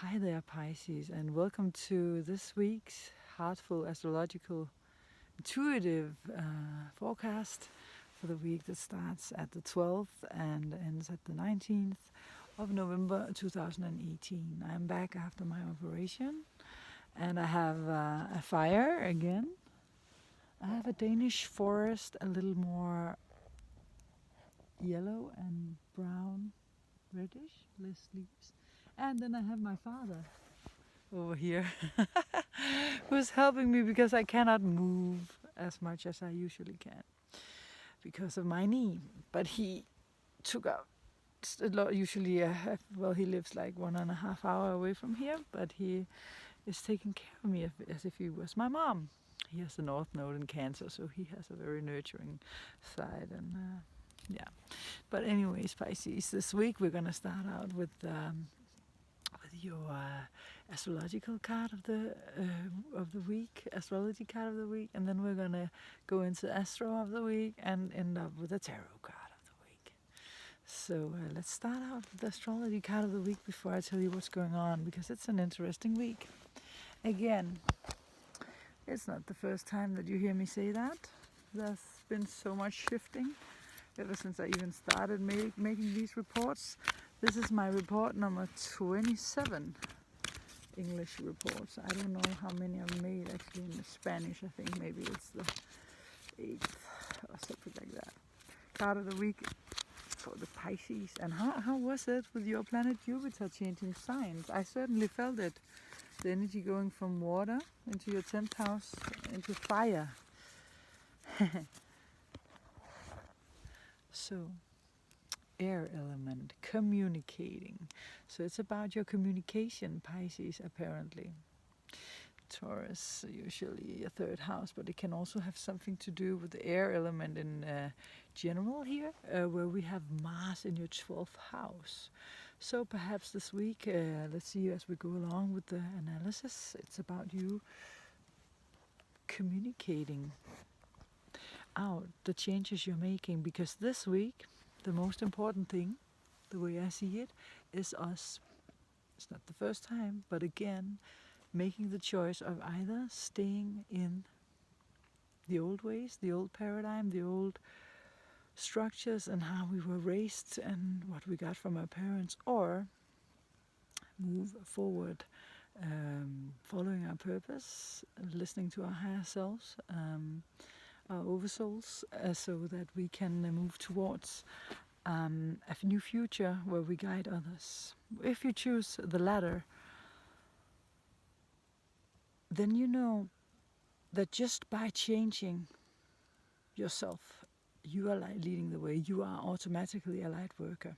Hi there, Pisces, and welcome to this week's Heartful Astrological Intuitive forecast for the week that starts at the 12th and ends at the 19th of November 2018. I'm back after my operation, and I have a fire again. I have a Danish forest, a little more yellow and brown, reddish, less leaves. And then I have my father over here who's helping me because I cannot move as much as I usually can because of my knee. But he took out a lot, usually, well, he lives like 1.5 hours away from here, but he is taking care of me as if he was my mom. He has the North Node in Cancer, so he has a very nurturing side, and yeah. But anyways, Pisces, this week we're gonna start out with your astrological card of the week, astrology card of the week, and then we're gonna go into astro of the week and end up with a tarot card of the week. So let's start out with the astrology card of the week before I tell you what's going on, because it's an interesting week. Again, it's not the first time that you hear me say that. There's been so much shifting ever since I even started making these reports. This is my report number 27 English reports. I don't know how many I've made actually in Spanish. I think maybe it's the 8th or something like that. Card of the week for the Pisces. And how was it with your planet Jupiter changing signs? I certainly felt it. The energy going from water into your 10th house into fire. So, air element, communicating. So it's about your communication, Pisces, apparently. Taurus, usually a 3rd house, but it can also have something to do with the air element in general here, where we have Mars in your 12th house. So perhaps this week, let's see as we go along with the analysis, it's about you communicating out the changes you're making, because this week the most important thing, the way I see it, is us. It's not the first time, but again, making the choice of either staying in the old ways, the old paradigm, the old structures and how we were raised and what we got from our parents, or move forward, following our purpose, listening to our higher selves, our oversouls, so that we can move towards a new future where we guide others. If you choose the latter, then you know that just by changing yourself, you are leading the way. You are automatically a light worker.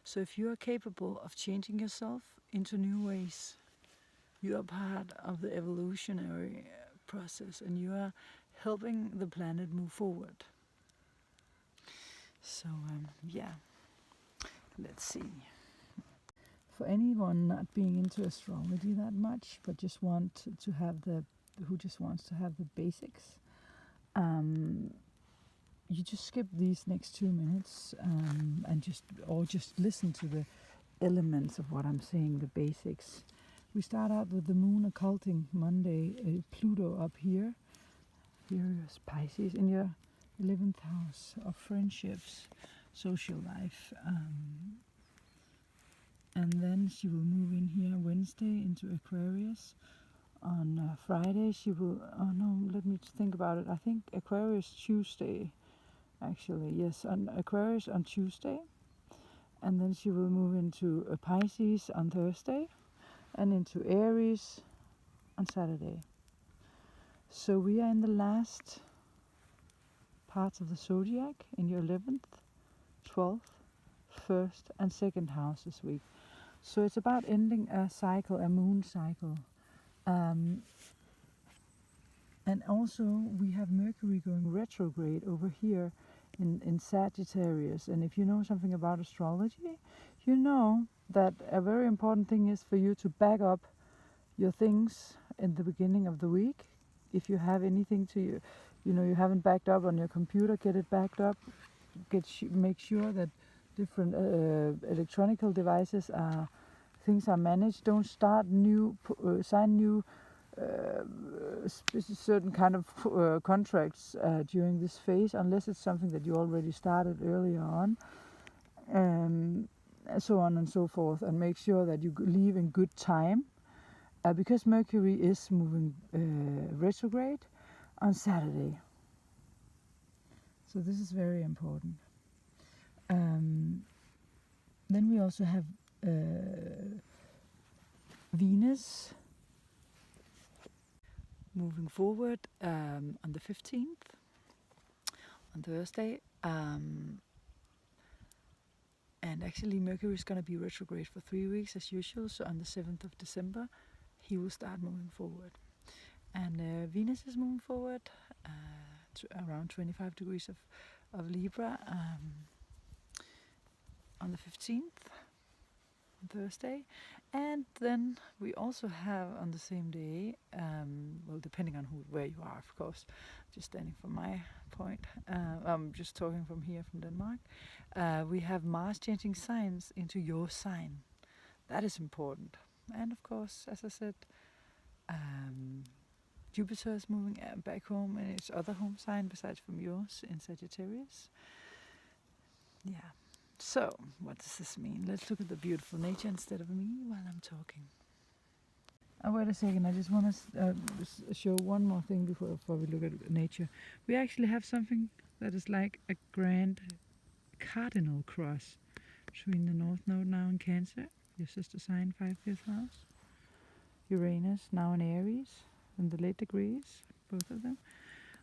So if you are capable of changing yourself into new ways, you are part of the evolutionary process, and you are helping the planet move forward. So yeah, let's see. For anyone not being into astrology that much, but just wants to have the basics, you just skip these next 2 minutes and just listen to the elements of what I'm saying, the basics. We start out with the moon occulting Monday, Pluto up here. Here is Pisces in your 11th house of friendships, social life. And then she will move in here Wednesday into Aquarius. On Friday she will, oh no, let me think about it. I think Aquarius Tuesday, actually, yes, on Aquarius on Tuesday. And then she will move into Pisces on Thursday and into Aries on Saturday. So we are in the last parts of the zodiac in your 11th, 12th, 1st and 2nd house this week. So it's about ending a cycle, a moon cycle. And also we have Mercury going retrograde over here in Sagittarius. And if you know something about astrology, you know that a very important thing is for you to back up your things in the beginning of the week. If you have anything you haven't backed up on your computer, get it backed up. Make sure that different electronic devices are things are managed. Don't start new, sign new certain kind of contracts during this phase, unless it's something that you already started earlier on, so on and so forth. And make sure that you leave in good time, because Mercury is moving retrograde on Saturday. So this is very important. Then we also have Venus moving forward on the 15th, on Thursday. And actually Mercury is going to be retrograde for 3 weeks as usual. So on the 7th of December, he will start moving forward. And Venus is moving forward to around 25 degrees of Libra on the 15th, on Thursday. And then we also have on the same day, well, depending on where you are, of course, just standing from my point, I'm just talking from here, from Denmark, we have Mars changing signs into your sign. That is important. And of course, as I said, Jupiter is moving back home in its other home sign besides from yours, in Sagittarius. Yeah. So, what does this mean? Let's look at the beautiful nature instead of me while I'm talking. Wait a second, I just want to show one more thing before we look at nature. We actually have something that is like a grand cardinal cross between the North Node now in Cancer, your sister sign, 5th house, Uranus now in Aries, in the late degrees, both of them,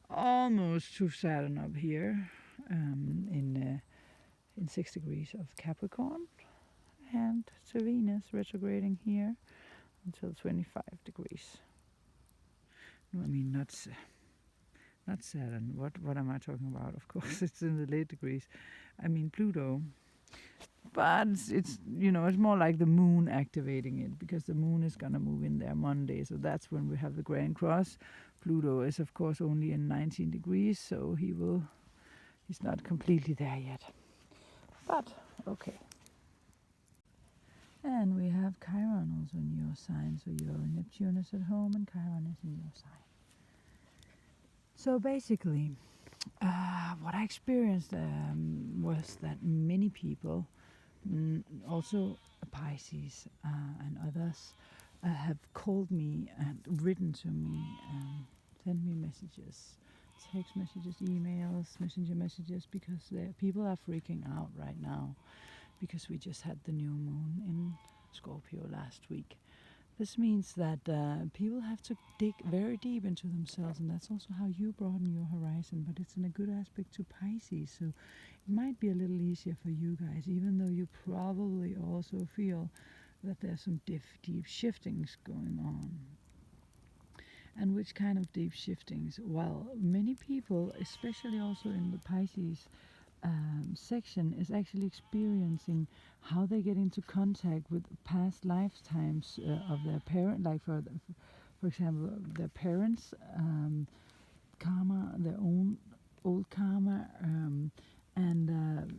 almost to Saturn up here in 6 degrees of Capricorn, and to Venus retrograding here until 25 degrees. No, I mean not Saturn. What am I talking about? Of course, it's in the late degrees. I mean Pluto. But it's it's more like the moon activating it, because the moon is gonna move in there Monday, so that's when we have the Grand Cross. Pluto is of course only in 19 degrees, so he's not completely there yet. But okay. And we have Chiron also in your sign, so your Neptune is at home and Chiron is in your sign. So basically, what I experienced was that many people, also Pisces and others, have called me and written to me and sent me messages, text messages, emails, messenger messages, because people are freaking out right now, because we just had the new moon in Scorpio last week. This means that people have to dig very deep into themselves, and that's also how you broaden your horizon, but it's in a good aspect to Pisces, so it might be a little easier for you guys, even though you probably also feel that there's some deep shiftings going on. And which kind of deep shiftings? Well, many people, especially also in the Pisces section, is actually experiencing how they get into contact with past lifetimes of their parent, like for example, their parents' karma, their own old karma, and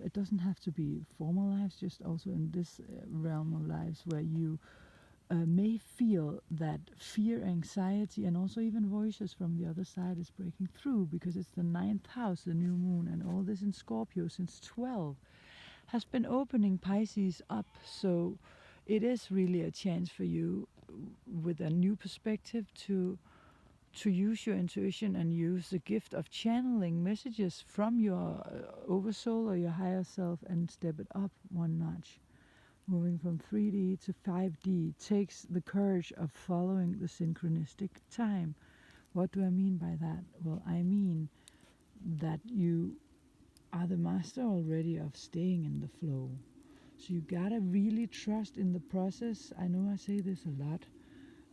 it doesn't have to be formal lives, just also in this realm of lives where you may feel that fear, anxiety, and also even voices from the other side is breaking through, because it's the 9th house, the new moon, and all this in Scorpio since 12 has been opening Pisces up. So it is really a chance for you with a new perspective to use your intuition and use the gift of channeling messages from your oversoul or your higher self and step it up one notch. Moving from 3D to 5D takes the courage of following the synchronistic time. What do I mean by that? Well, I mean that you are the master already of staying in the flow. So you gotta really trust in the process. I know I say this a lot,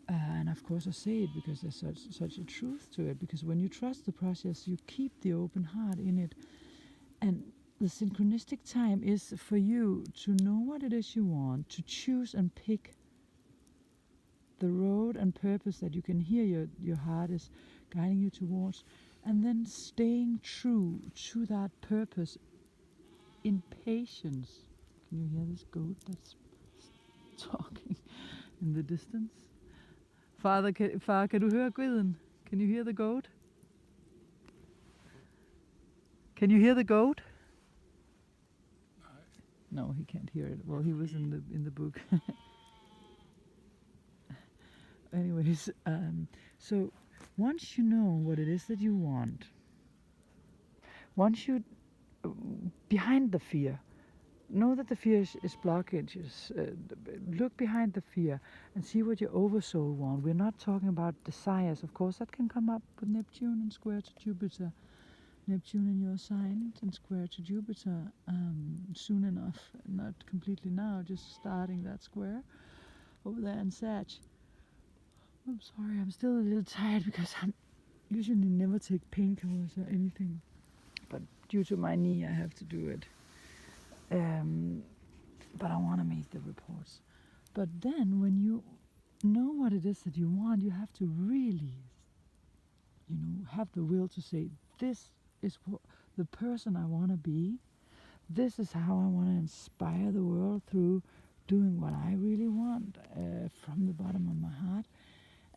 and of course I say it because there's such a truth to it, because when you trust the process, you keep the open heart in it. And the synchronistic time is for you to know what it is you want, to choose and pick the road and purpose that you can hear your heart is guiding you towards, and then staying true to that purpose in patience. Can you hear this goat that's talking in the distance. Far, kan du høre griden? Can you hear the goat? Can you hear the goat? No, he can't hear it. Well, he was in the book. Anyways, so once you know what it is that you want, once you behind the fear, know that the fear is blockages. Look behind the fear and see what your oversoul want. We're not talking about desires, of course. That can come up with Neptune and square to Jupiter. Neptune in your sign and square to Jupiter soon enough. Not completely now, just starting that square over there in Sag. I'm sorry, I'm still a little tired because I usually never take painkillers or anything. But due to my knee, I have to do it. But I want to make the reports. But then when you know what it is that you want, you have to really, have the will to say, this is the person I want to be. This is how I want to inspire the world through doing what I really want from the bottom of my heart.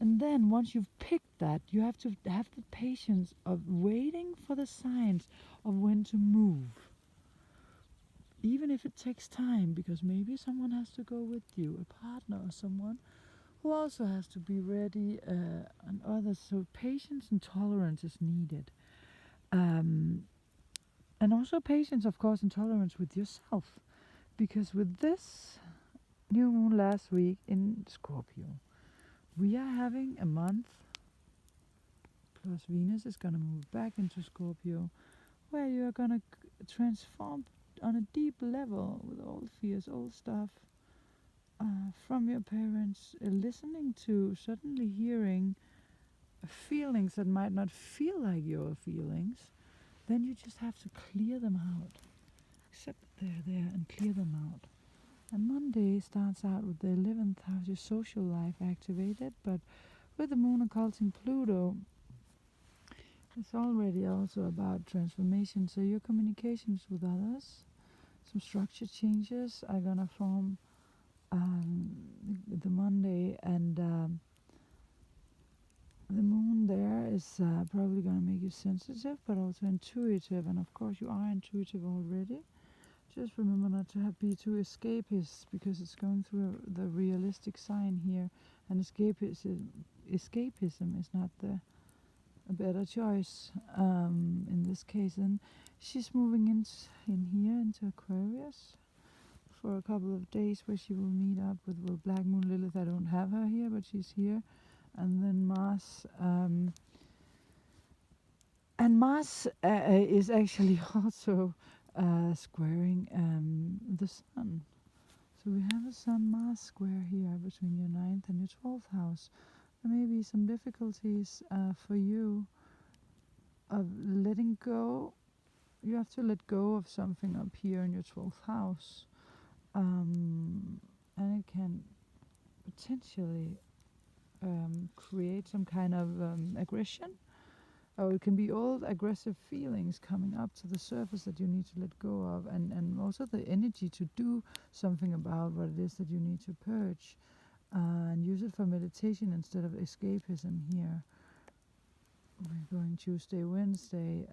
And then once you've picked that, you have to have the patience of waiting for the signs of when to move. Even if it takes time, because maybe someone has to go with you, a partner or someone who also has to be ready, and others. So patience and tolerance is needed. And also patience, of course, and tolerance with yourself. Because with this new moon last week in Scorpio, we are having a month, plus Venus is going to move back into Scorpio, where you are going to transform on a deep level with old fears, old stuff from your parents, listening to, suddenly hearing feelings that might not feel like your feelings. Then you just have to clear them out. Accept that they're there and clear them out. And Monday starts out with the 11th house, your social life activated, but with the moon occulting Pluto, it's already also about transformation. So your communications with others, some structure changes are gonna form the Monday, and the moon there is probably gonna make you sensitive, but also intuitive. And of course, you are intuitive already. Just remember not to be too escapist, because it's going through the realistic sign here, and escapism is not a better choice in this case. And she's moving in here into Aquarius for a couple of days, where she will meet up with Black Moon Lilith. I don't have her here, but she's here. And then Mars, is actually also squaring the Sun. So we have a Sun-Mars square here between your 9th and your 12th house. There may be some difficulties for you of letting go. You have to let go of something up here in your 12th house. And it can potentially create some kind of aggression. Or it can be old aggressive feelings coming up to the surface that you need to let go of, and also the energy to do something about what it is that you need to purge, and use it for meditation instead of escapism here. We're going Tuesday, Wednesday.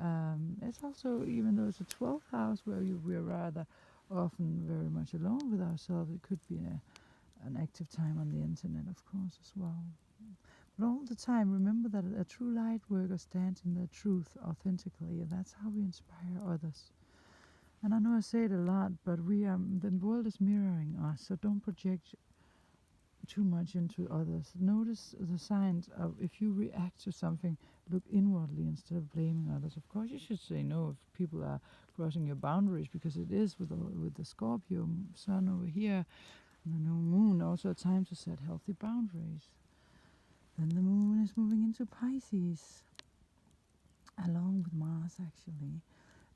It's also, even though it's a 12th house where we're rather often very much alone with ourselves, it could be an active time on the internet, of course, as well. But all the time, remember that a true light worker stands in their truth authentically, and that's how we inspire others. And I know I say it a lot, but the world is mirroring us, so don't project too much into others. Notice the signs of, if you react to something, look inwardly instead of blaming others. Of course, you should say no if people are crossing your boundaries, because it is with the Scorpio Sun over here, and the new moon, also a time to set healthy boundaries. Then the moon is moving into Pisces, along with Mars, actually.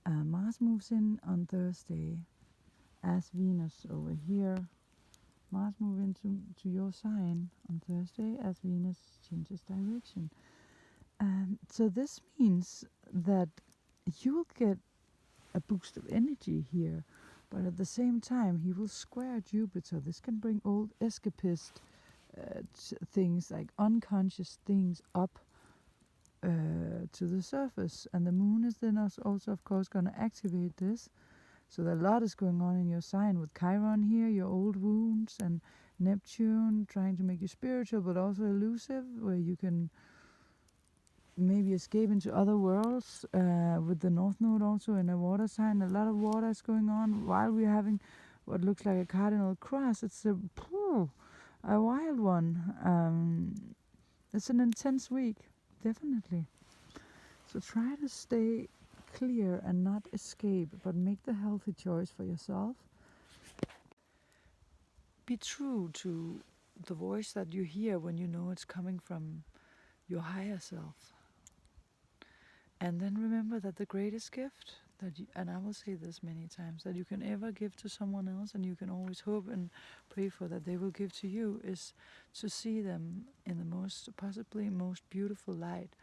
Mars moves in on Thursday as Venus over here. Mars moves into your sign on Thursday as Venus changes direction. So this means that you will get a boost of energy here But at the same time, he will square Jupiter. This can bring old escapist things, like unconscious things, up to the surface. And the moon is then also of course, going to activate this. So a lot is going on in your sign with Chiron here, your old wounds, and Neptune trying to make you spiritual but also elusive, where you can maybe escape into other worlds, with the North Node also in a water sign. A lot of water is going on while we're having what looks like a cardinal cross. It's a wild one. It's an intense week, definitely. So try to stay clear and not escape, but make the healthy choice for yourself. Be true to the voice that you hear when you know it's coming from your higher self. And then remember that the greatest gift that you, and I will say this many times, that you can ever give to someone else, and you can always hope and pray for that they will give to you, is to see them in the possibly most beautiful light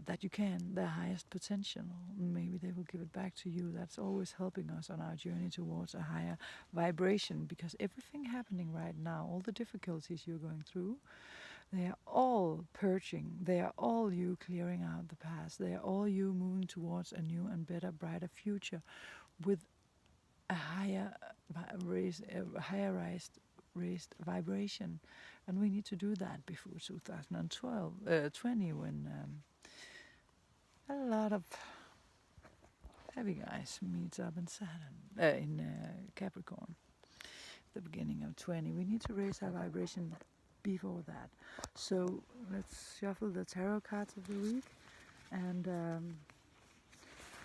that you can, their highest potential. Maybe they will give it back to you. That's always helping us on our journey towards a higher vibration, because everything happening right now, all the difficulties you're going through, they are all purging. They are all you clearing out the past. They are all you moving towards a new and better, brighter future with a higher raised vibration. And we need to do that before 2020, when a lot of heavy guys meets up in Saturn, in Capricorn. The beginning of 20. We need to raise our vibration before that. So let's shuffle the tarot cards of the week. And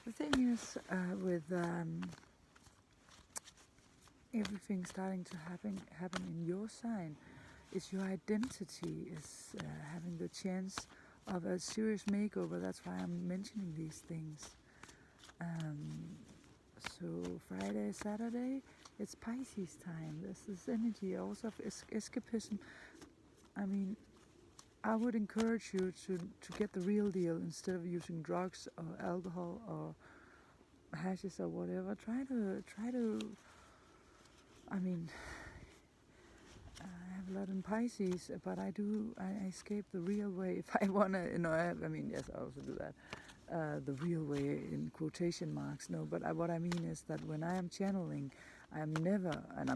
the thing is, with everything starting to happen in your sign, is your identity is having the chance of a serious makeover. That's why I'm mentioning these things. So Friday, Saturday, it's Pisces time. There's this energy also of escapism. I mean, I would encourage you to get the real deal instead of using drugs or alcohol or hashes or whatever. Try to. I mean, I have a lot in Pisces, but I escape the real way if I wanna. Yes, I also do that. The real way in quotation marks. No, but what I mean is that when I am channeling, I am never, and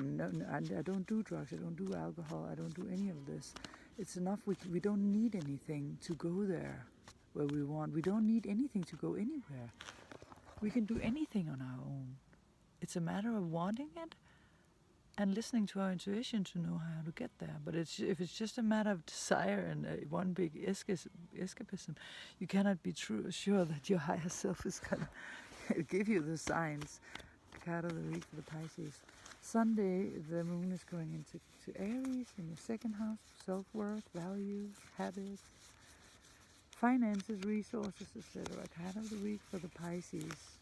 I don't do drugs, I don't do alcohol, I don't do any of this. It's enough. We don't need anything to go there where we want. We don't need anything to go anywhere. We can do anything on our own. It's a matter of wanting it and listening to our intuition to know how to get there. But if it's just a matter of desire and one big escapism, you cannot be sure that your higher self is going to give you the signs. Card of the week for the Pisces. Sunday, the moon is going into Aries in your second house. Self-worth, values, habits, finances, resources, etc. Card of the week for the Pisces.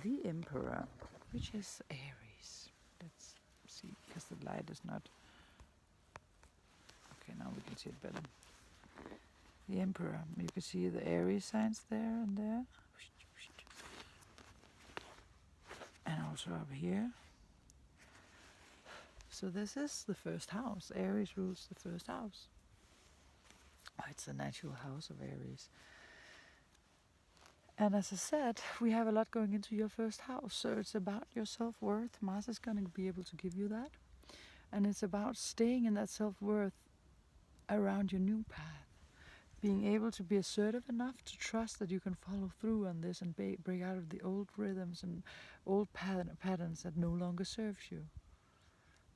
The Emperor, which is Aries. Let's see, because the light is not... Okay, now we can see it better. The Emperor, you can see the Aries signs there and there. And also up here. So this is the first house. Aries rules the first house. It's the natural house of Aries. And as I said, we have a lot going into your first house. So it's about your self-worth. Mars is going to be able to give you that. And it's about staying in that self-worth around your new path. Being able to be assertive enough to trust that you can follow through on this and break out of the old rhythms and old patterns that no longer serves you.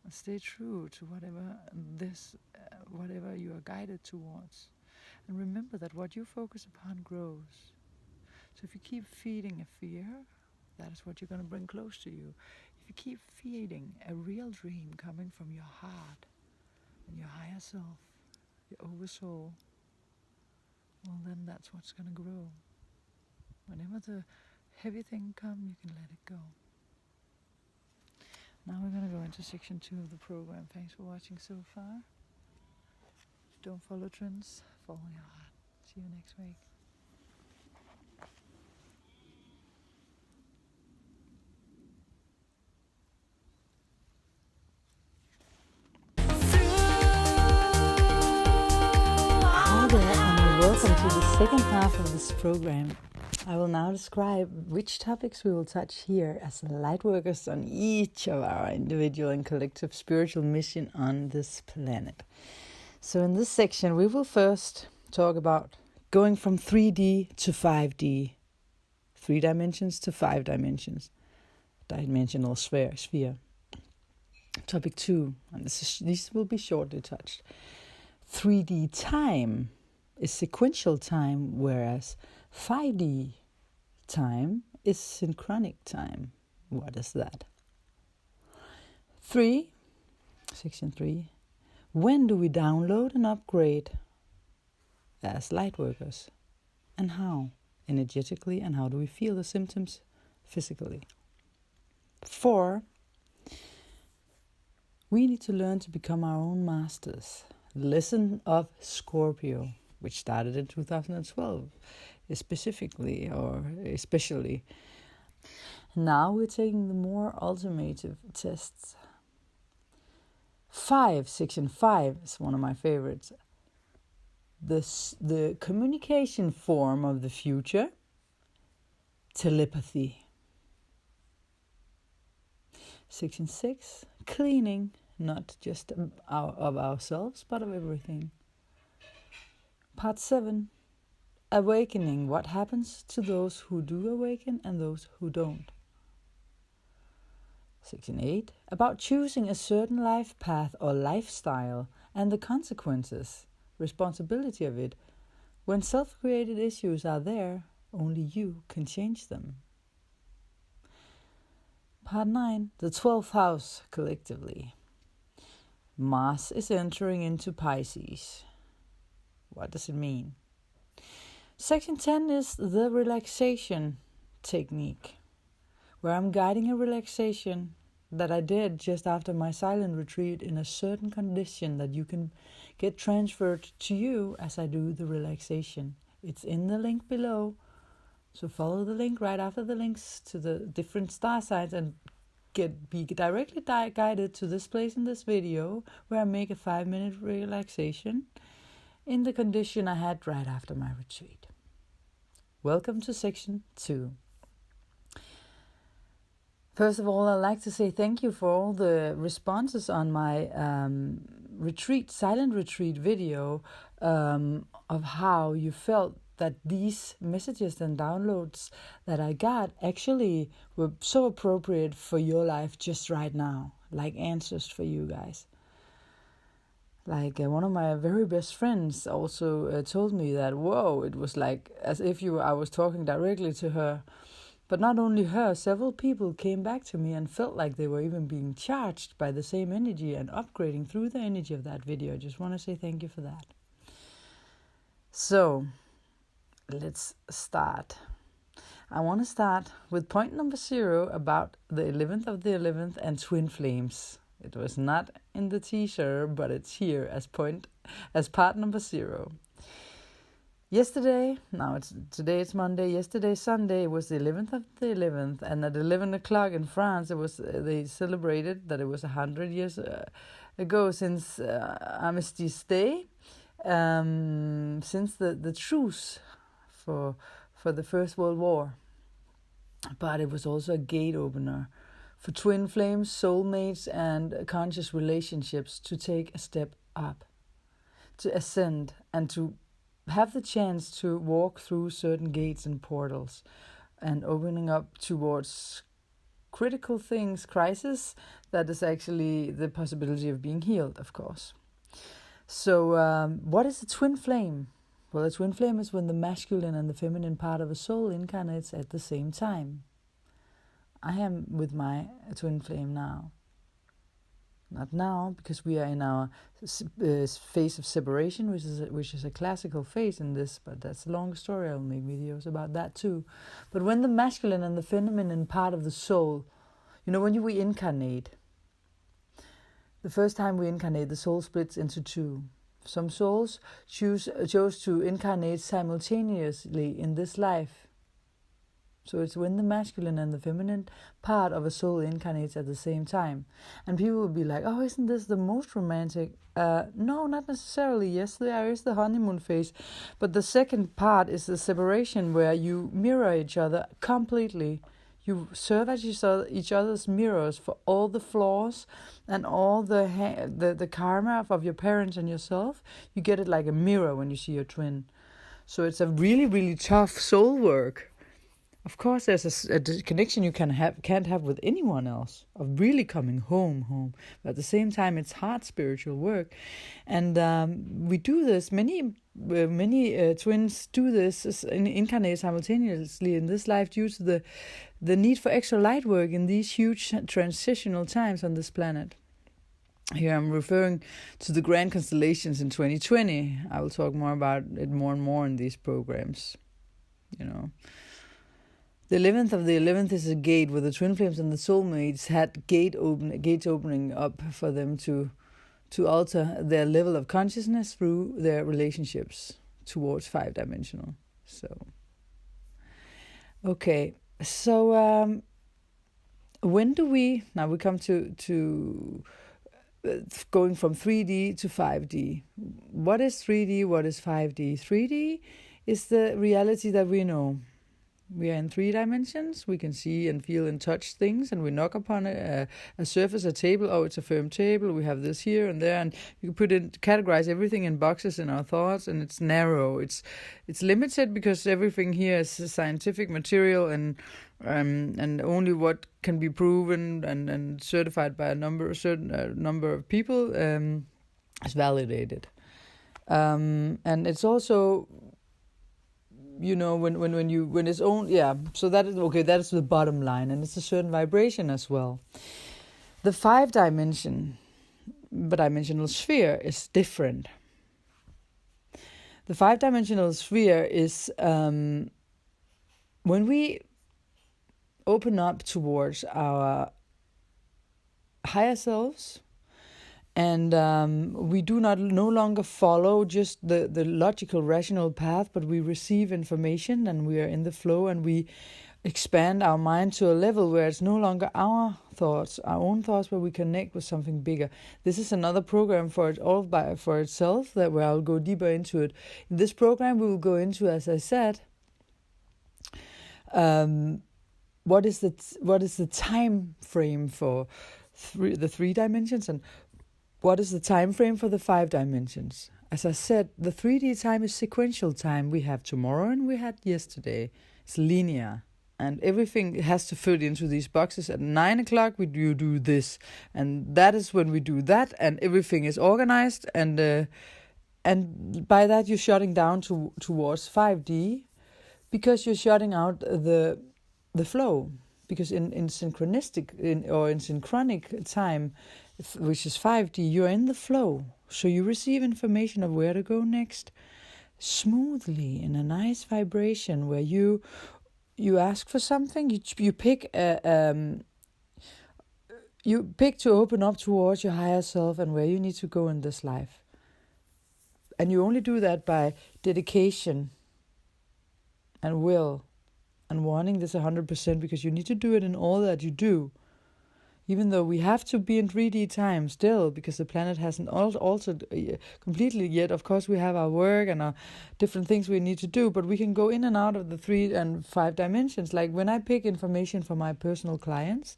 And stay true to whatever you are guided towards. And remember that what you focus upon grows. So if you keep feeding a fear, that is what you're going to bring close to you. If you keep feeding a real dream coming from your heart and your higher self, your oversoul, well, then that's what's going to grow. Whenever the heavy thing comes, you can let it go. Now we're going to go into section 2 of the program. Thanks for watching so far. Don't follow trends, follow your heart. See you next week. welcome to the second half of this program. I will now describe which topics we will touch here as lightworkers on each of our individual and collective spiritual mission on this planet. So in this section, we will first talk about going from 3D to 5D, 3 dimensions to 5 dimensions, dimensional sphere. Topic 2, and these will be shortly touched. 3D time is sequential time, whereas 5D time is synchronic time. What is that? 3, section 3. When do we download and upgrade as lightworkers? And how? Energetically, and how do we feel the symptoms physically? 4. We need to learn to become our own masters. Lesson of Scorpio, which started in 2012, especially. Now we're taking the more ultimative tests. 5, section 5 is one of my favorites. The communication form of the future, telepathy. Section 6, cleaning, not just of ourselves, but of everything. Part 7, awakening, what happens to those who do awaken and those who don't. Section 8, about choosing a certain life path or lifestyle and the consequences, responsibility of it. When self-created issues are there, only you can change them. Part 9, the 12th house collectively. Mars is entering into Pisces. What does it mean? Section 10 is the relaxation technique, where I'm guiding a relaxation that I did just after my silent retreat in a certain condition that you can get transferred to you as I do the relaxation. It's in the link below. So follow the link right after the links to the different star signs and be directly guided to this place in this video where I make a 5-minute relaxation in the condition I had right after my retreat. Welcome to section 2. First of all, I'd like to say thank you for all the responses on my silent retreat video of how you felt that these messages and downloads that I got actually were so appropriate for your life just right now, like answers for you guys. Like one of my very best friends also told me that, whoa, it was like as if I was talking directly to her. But not only her, several people came back to me and felt like they were even being charged by the same energy and upgrading through the energy of that video. I just want to say thank you for that. So, let's start. I want to start with point number 0 about the 11th of the 11th and twin flames. It was not in the teaser, but it's here as part number 0. Today it's Monday. Yesterday, Sunday, was the 11th of the 11th, and at 11 o'clock in France, they celebrated that it was 100 years ago since Armistice Day, since the truce for the First World War. But it was also a gate opener for twin flames, soulmates, and conscious relationships to take a step up, to ascend, and to have the chance to walk through certain gates and portals and opening up towards critical things, crisis, that is actually the possibility of being healed, of course. So what is a twin flame? Well, a twin flame is when the masculine and the feminine part of a soul incarnates at the same time. I am with my twin flame now. Not now, because we are in our phase of separation, which is a classical phase in this, but that's a long story. I'll make videos about that too. But when the masculine and the feminine part of the soul, when we incarnate, the first time we incarnate, the soul splits into 2. Some souls chose to incarnate simultaneously in this life. So it's when the masculine and the feminine part of a soul incarnates at the same time. And people will be like, oh, isn't this the most romantic? No, not necessarily. Yes, there is the honeymoon phase. But the second part is the separation where you mirror each other completely. You serve as each other's mirrors for all the flaws and all the karma of your parents and yourself. You get it like a mirror when you see your twin. So it's a really, really tough soul work. Of course, there's a connection you can't have with anyone else of really coming home. But at the same time, it's hard spiritual work, and we do this. Many twins do this incarnate simultaneously in this life due to the need for extra light work in these huge transitional times on this planet. Here I'm referring to the grand constellations in 2020. I will talk more about it more and more in these programs. The 11th of the 11th is a gate where the twin flames and the soulmates had gates opening up for them to alter their level of consciousness through their relationships towards 5-dimensional. When do we come to going from 3D to 5D? What is 3D? What is 5D? 3D is the reality that we know. We are in 3 dimensions. We can see and feel and touch things, and we knock upon a surface, a table. Oh, it's a firm table. We have this here and there, and you can categorize everything in boxes in our thoughts, and it's narrow. It's limited because everything here is scientific material and only what can be proven and certified by a certain number of people is validated. And it's also, when it's own, so that is okay. That is the bottom line, and it's a certain vibration as well. The 5-dimensional sphere is different. The 5-dimensional sphere is when we open up towards our higher selves. And we do no longer follow just the logical, rational path, but we receive information and we are in the flow, and we expand our mind to a level where it's no longer our own thoughts, where we connect with something bigger. This is another program for itself, where I'll go deeper into it. In this program, we will go into, as I said, what is the time frame for the 3 dimensions, and what is the time frame for the 5 dimensions? As I said, the 3D time is sequential time. We have tomorrow and we had yesterday. It's linear. And everything has to fit into these boxes. At 9 o'clock, you do this. And that is when we do that. And everything is organized. And by that, you're shutting down towards 5D. Because you're shutting out the flow. Because in synchronic time, which is 5D, you're in the flow. So you receive information of where to go next smoothly in a nice vibration where you ask for something, you pick to open up towards your higher self and where you need to go in this life. And you only do that by dedication and will and wanting this 100%, because you need to do it in all that you do. Even though we have to be in 3D time still, because the planet hasn't altered completely yet. Of course, we have our work and our different things we need to do, but we can go in and out of the 3 and 5 dimensions. Like when I pick information for my personal clients,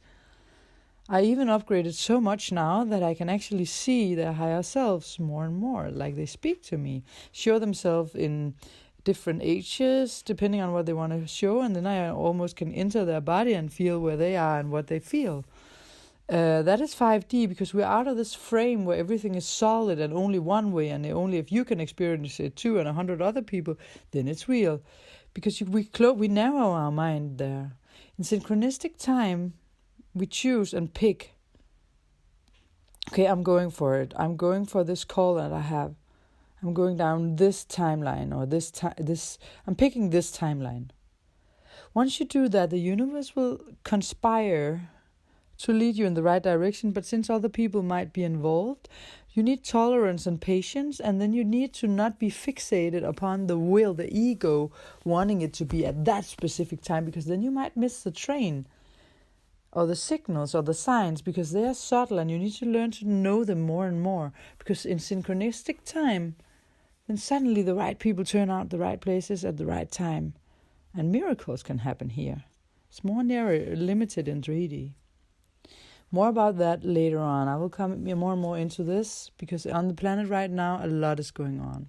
I even upgraded so much now that I can actually see their higher selves more and more. Like they speak to me, show themselves in different ages, depending on what they want to show, and then I almost can enter their body and feel where they are and what they feel. That is 5D, because we're out of this frame where everything is solid and only one way, and only if you can experience it too and 100 other people, then it's real. Because we narrow our mind there. In synchronistic time, we choose and pick. Okay, I'm going for it. I'm going for this call that I have. I'm going down this timeline, or I'm picking this timeline. Once you do that, the universe will conspire to lead you in the right direction. But since other people might be involved, you need tolerance and patience, and then you need to not be fixated upon the will, the ego, wanting it to be at that specific time, because then you might miss the train or the signals or the signs, because they are subtle and you need to learn to know them more and more. Because in synchronistic time, then suddenly the right people turn out the right places at the right time. And miracles can happen here. It's more narrow, limited in 3D. More about that later on. I will come more and more into this, because on the planet right now, a lot is going on.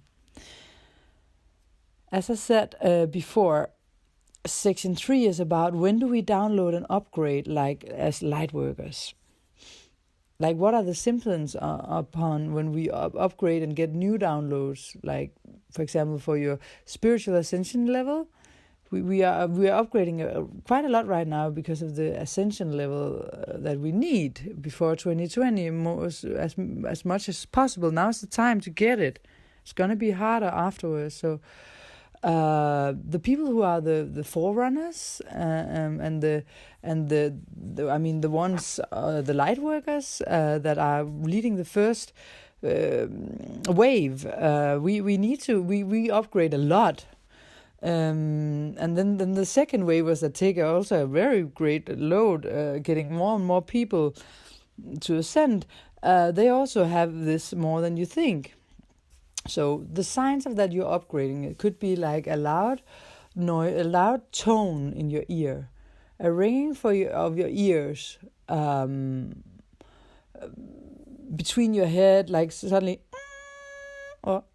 As I said before, Section 3 is about when do we download and upgrade, like as light workers. Like, what are the symptoms upon when we upgrade and get new downloads? Like, for example, for your spiritual ascension level, we are upgrading quite a lot right now because of the ascension level that we need before 2020, as much as possible. Now is the time to get it. It's gonna be harder afterwards. So the people who are the forerunners and the ones, the light workers that are leading the first wave, we upgrade a lot. And then the second wave was that take also a very great load, getting more and more people to ascend. They also have this more than you think. So the signs of that you're upgrading, it could be like a loud noise, a loud tone in your ear, a ringing of your ears between your head, like suddenly, or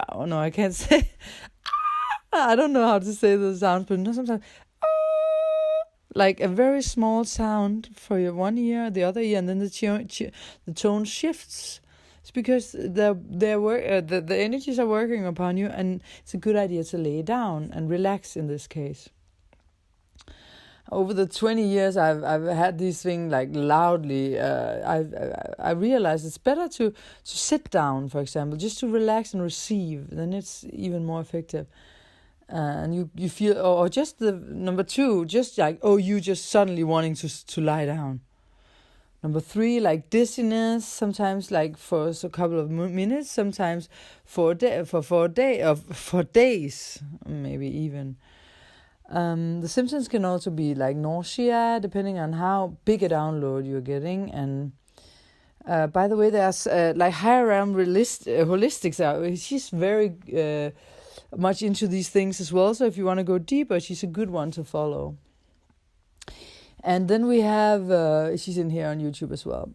oh no, I can't say. I don't know how to say the sound, but sometimes like a very small sound for your one ear, the other ear, and then the tone shifts. It's because the energies are working upon you, and it's a good idea to lay down and relax in this case. Over the 20 years I've had these things like loudly, I realized it's better to sit down, for example, just to relax and receive. Then it's even more effective. And you feel, or just the number 2, just like, you just suddenly wanting to lie down. Number 3, like dizziness, sometimes like for a couple of minutes, sometimes for days, maybe even. The symptoms can also be like nausea, depending on how big a download you're getting. And by the way, there's like higher realm holistics. She's very much into these things as well. So if you want to go deeper, she's a good one to follow. And then we have, she's in here on YouTube as well.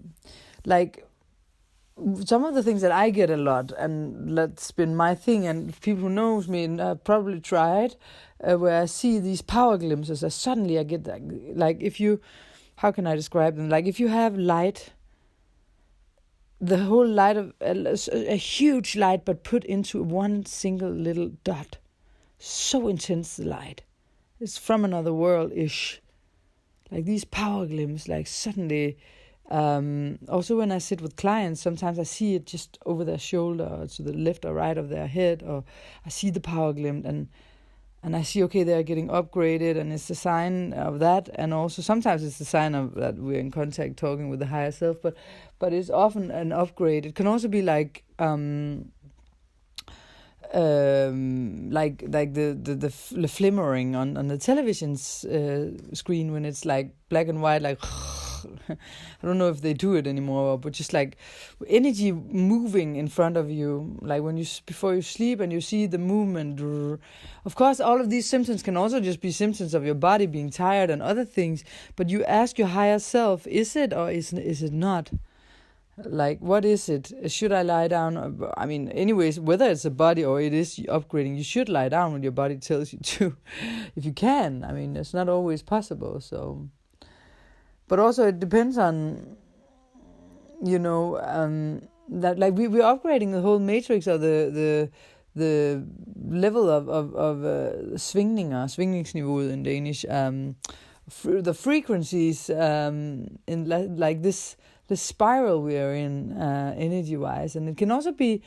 Like, some of the things that I get a lot, and that's been my thing, and people who knows me and probably tried, where I see these power glimpses, suddenly I get that, like if you, how can I describe them? Like if you have light, the whole light of a huge light, but put into one single little dot. So intense, the light. It's from another world-ish. Like these power glimpses, like suddenly. Also when I sit with clients, sometimes I see it just over their shoulder, or to the left or right of their head, or I see the power glimpse, and I see, okay, they're getting upgraded, and it's a sign of that. And also sometimes it's a sign of that we're in contact talking with the higher self, but it's often an upgrade. It can also be like the flimmering on the television screen when it's like black and white, like I don't know if they do it anymore, but just like energy moving in front of you, like when you before you sleep and you see the movement. Of course, all of these symptoms can also just be symptoms of your body being tired and other things. But you ask your higher self, is it or is it not? Like, what is it? Should I lie down? I mean, anyways, whether it's a body or it is upgrading, you should lie down when your body tells you to, if you can. I mean, it's not always possible, so. But also it depends on, that like we're upgrading the whole matrix of the level of svingningsniveauet in Danish, the frequencies in like this. The spiral we are in, energy-wise. And it can also be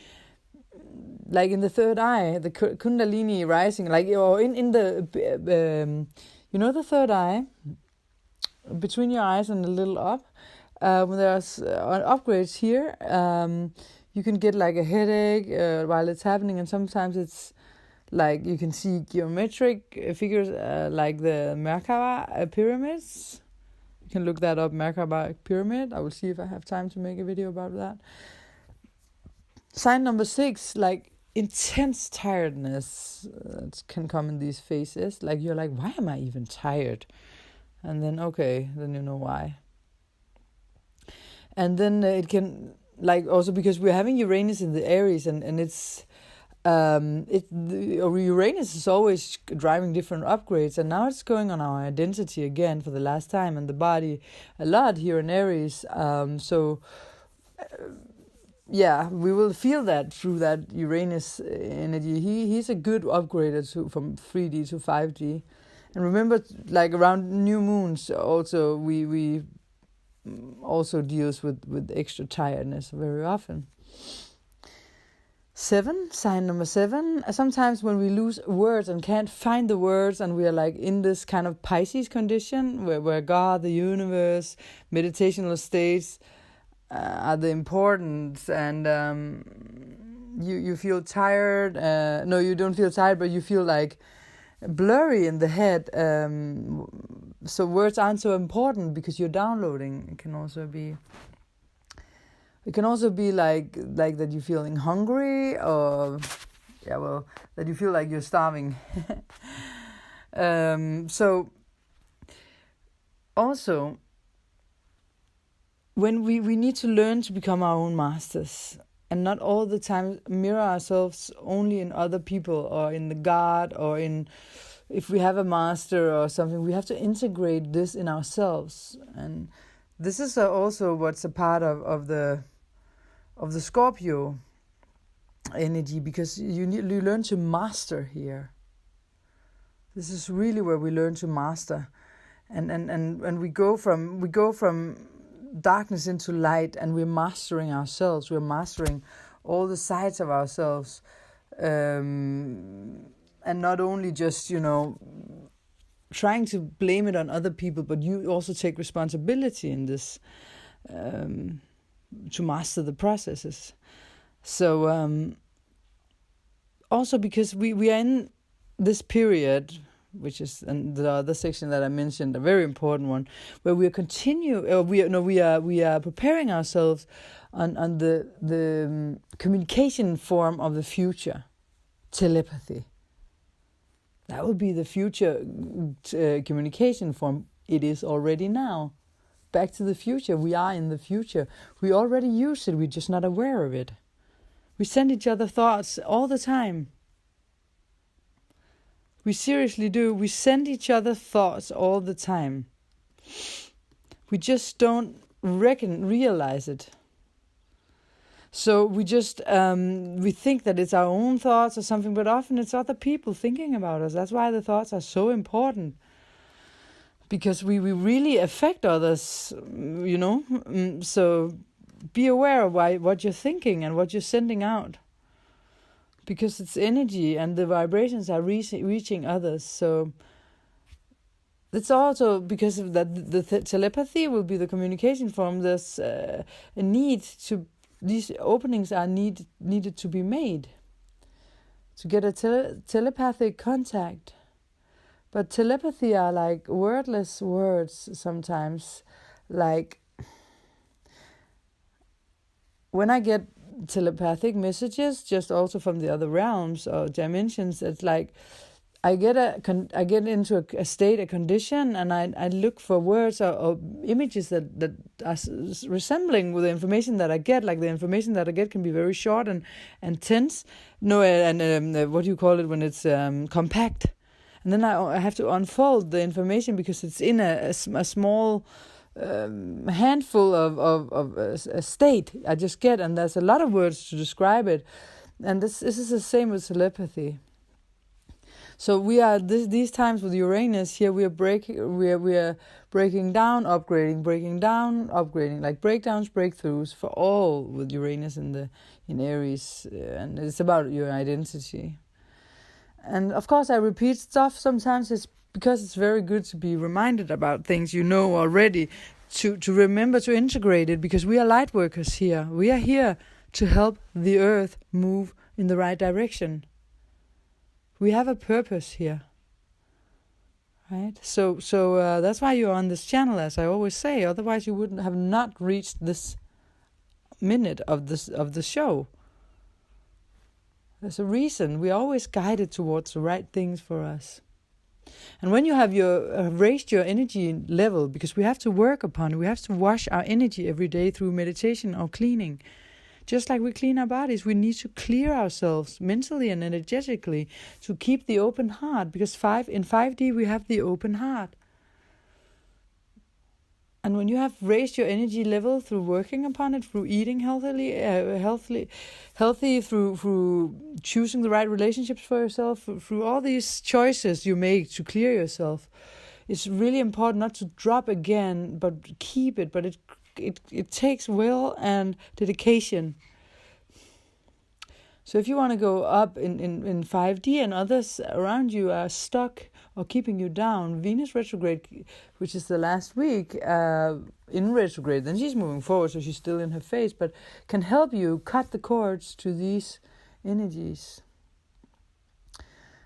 like in the third eye, the Kundalini rising, like, or in the, the third eye, between your eyes and a little up. When there's upgrades here, you can get like a headache while it's happening, and sometimes it's like you can see geometric figures like the Merkaba pyramids. You can look that up, Merkaba pyramid. I will see if I have time to make a video about that. Sign number 6, like intense tiredness can come in these phases. Like you're like, why am I even tired? And then, okay, then you know why. And then it can, like, also because we're having Uranus in the Aries, and it's Uranus is always driving different upgrades, and now it's going on our identity again for the last time, and the body a lot here in Aries. Yeah, we will feel that through that Uranus energy. He's a good upgrader from 3D to 5D. And remember, like around new moons, also we also deals with extra tiredness very often. 7, sign number 7. Sometimes when we lose words and can't find the words, and we are like in this kind of Pisces condition where God, the universe, meditational states are the importance, and you feel tired. No, you don't feel tired, but you feel like blurry in the head. So words aren't so important because you're downloading. It can also be like that you're feeling hungry, or that you feel like you're starving. So also, when we need to learn to become our own masters, and not all the time mirror ourselves only in other people or in the God, or in, if we have a master or something, we have to integrate this in ourselves. And this is also what's a part of the Scorpio energy, because you learn to master here. This is really where we learn to master, and we go from darkness into light, and we're mastering ourselves. We're mastering all the sides of ourselves, and not only just trying to blame it on other people, but you also take responsibility in this, to master the processes. So also because we are in this period, which is, and the other section that I mentioned, a very important one, where we are preparing ourselves on the communication form of the future, telepathy. That will be the future communication form. It is already now. Back to the future. We are in the future. We already use it. We're just not aware of it. We send each other thoughts all the time. We seriously do. We send each other thoughts all the time. We just don't realize it. So we just we think that it's our own thoughts or something, but often it's other people thinking about us. That's why the thoughts are so important, because we really affect others, So be aware of what you're thinking and what you're sending out, because it's energy and the vibrations are reaching others. So it's also because of that the telepathy will be the communication form. There's a need to, these openings are needed to be made to get a telepathic contact. But telepathy are like wordless words sometimes. Like when I get telepathic messages, just also from the other realms or dimensions, it's like I get into a state, a condition, and I look for words or images that are resembling with the information that I get. Like the information that I get can be very short and tense. What do you call it when it's compact? And then I have to unfold the information because it's in a small handful of a state I just get, and there's a lot of words to describe it. And this is the same with telepathy. So we are these times with Uranus here. We are breaking down, upgrading, breaking down, upgrading, like breakdowns, breakthroughs for all with Uranus in Aries, and it's about your identity. And of course I repeat stuff sometimes. It's because it's very good to be reminded about things you know already, to remember to integrate it, because we are light workers here. We are here to help the earth move in the right direction. We have a purpose here. Right? So that's why you're on this channel, as I always say. Otherwise you wouldn't have not reached this minute of the show. There's a reason. We're always guided towards the right things for us. And when you have raised your energy level, because we have to work upon it, we have to wash our energy every day through meditation or cleaning. Just like we clean our bodies, we need to clear ourselves mentally and energetically to keep the open heart, because in 5D we have the open heart. And when you have raised your energy level through working upon it, through eating healthy, through choosing the right relationships for yourself, through all these choices you make to clear yourself, it's really important not to drop again, but keep it. But it takes will and dedication. So if you want to go up in 5D and others around you are stuck or keeping you down, Venus retrograde, which is the last week in retrograde, then she's moving forward, so she's still in her phase, but can help you cut the cords to these energies.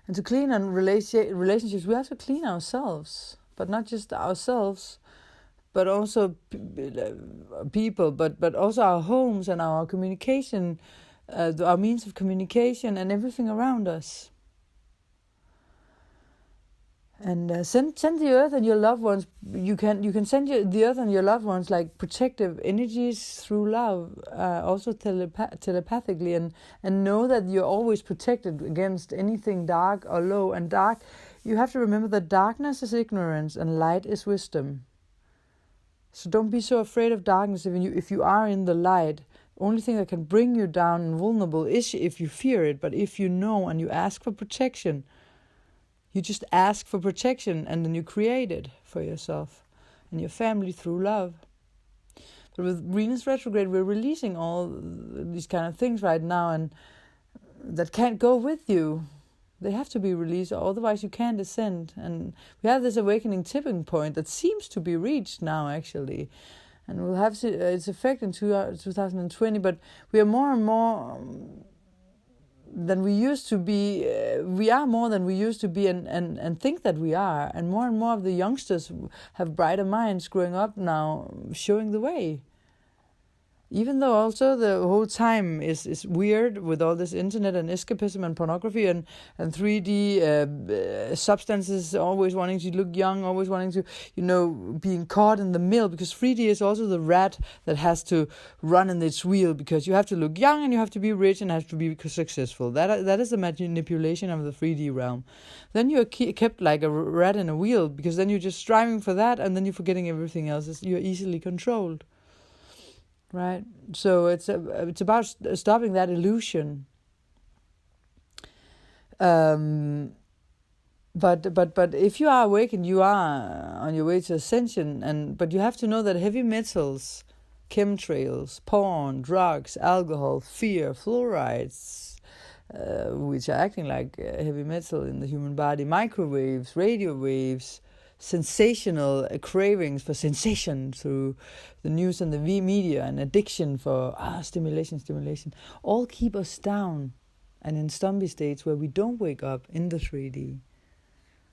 And to clean on relationships, we have to clean ourselves, but not just ourselves, but also people, but also our homes and our communication, our means of communication and everything around us. And send the earth and your loved ones. You can send the earth and your loved ones like protective energies through love, also telepathically, and know that you're always protected against anything dark or low. And dark, you have to remember that darkness is ignorance and light is wisdom. So don't be so afraid of darkness if you are in the light. Only thing that can bring you down and vulnerable is if you fear it. But if you know and you ask for protection, you just ask for protection and then you create it for yourself and your family through love. But with Venus retrograde, we're releasing all these kind of things right now, and that can't go with you. They have to be released, or otherwise you can't ascend. And we have this awakening tipping point that seems to be reached now, actually. And we'll have its effect in 2020, but we are more and more than we used to be. We are more than we used to be and think that we are. And more of the youngsters have brighter minds growing up now, showing the way. Even though also the whole time is weird with all this internet and escapism and pornography and 3D substances, always wanting to look young, always wanting to, being caught in the mill, because 3D is also the rat that has to run in its wheel, because you have to look young and you have to be rich and have to be successful. That is the manipulation of the 3D realm. Then you're kept like a rat in a wheel, because then you're just striving for that and then you're forgetting everything else. You're easily controlled. Right, so it's about stopping that illusion. But if you are awakened, you are on your way to ascension. But you have to know that heavy metals, chemtrails, porn, drugs, alcohol, fear, fluorides, which are acting like heavy metal in the human body, microwaves, radio waves, sensational cravings for sensation through the news and the media, and addiction for stimulation, all keep us down and in zombie states where we don't wake up in the 3D.